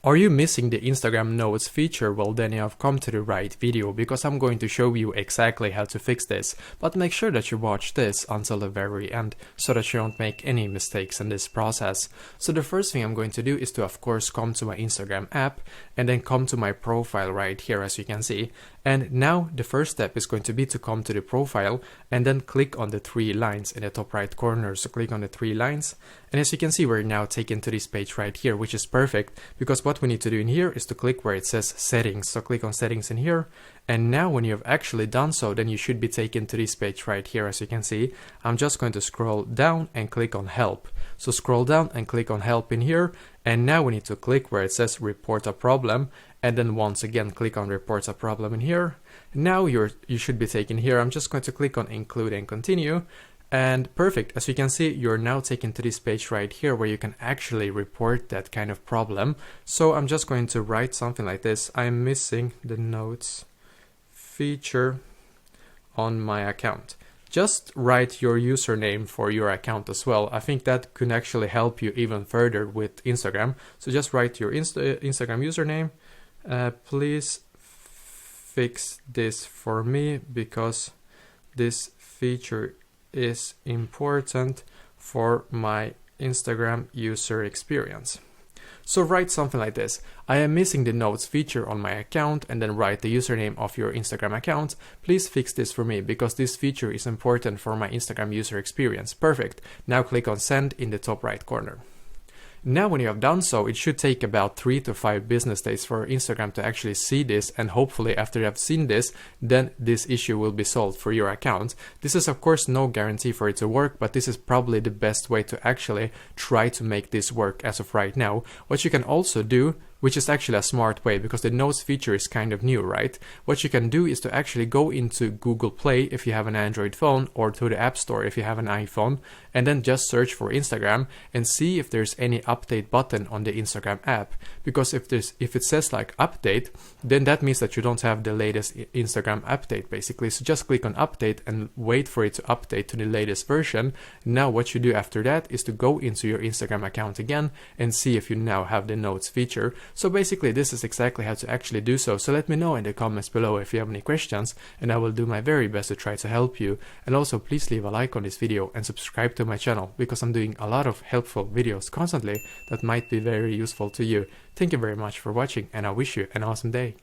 Are you missing the Instagram Notes feature? Well, then you have come to the right video, because I'm going to show you exactly how to fix this. But make sure that you watch this until the very end so that you don't make any mistakes in this process. So the first thing I'm going to do is to, of course, come to my Instagram app and then come to my profile right here, as you can see. And now the first step is going to be to come to the profile and then click on the three lines in the top right corner. So click on the three lines. And as you can see, we're now taken to this page right here, which is perfect, because what we need to do in here is to click where it says settings. So click on settings in here. And now when you have actually done so, then you should be taken to this page right here. As you can see, I'm just going to scroll down and click on help. So scroll down and click on help in here. And now we need to click where it says report a problem. And then once again, click on report a problem in here. Now you should be taken here. I'm just going to click on include and continue. And perfect, as you can see, you're now taken to this page right here where you can actually report that kind of problem. So I'm just going to write something like this: I'm missing the notes feature on my account. Just write your username for your account as well. I think that could actually help you even further with Instagram. So just write your Instagram username. Please fix this for me because this feature is important for my Instagram user experience. So write something like this: I am missing the notes feature on my account, and then write the username of your Instagram account. Please fix this for me because this feature is important for my Instagram user experience. Perfect. Now click on send in the top right corner. Now when you have done so, it should take about 3 to 5 business days for Instagram to actually see this, and hopefully after you have seen this, then this issue will be solved for your account. This is of course no guarantee for it to work, but this is probably the best way to actually try to make this work as of right now. What you can also do, which is actually a smart way because the notes feature is kind of new, right? What you can do is to actually go into Google Play if you have an Android phone, or to the App Store if you have an iPhone, and then just search for Instagram and see if there's any update button on the Instagram app. Because if it says like update, then that means that you don't have the latest Instagram update basically. So just click on update and wait for it to update to the latest version. Now what you do after that is to go into your Instagram account again and see if you now have the notes feature. So basically this is exactly how to actually do so. So let me know in the comments below if you have any questions, and I will do my very best to try to help you. And also please leave a like on this video and subscribe to my channel, because I'm doing a lot of helpful videos constantly that might be very useful to you. Thank you very much for watching, and I wish you an awesome day.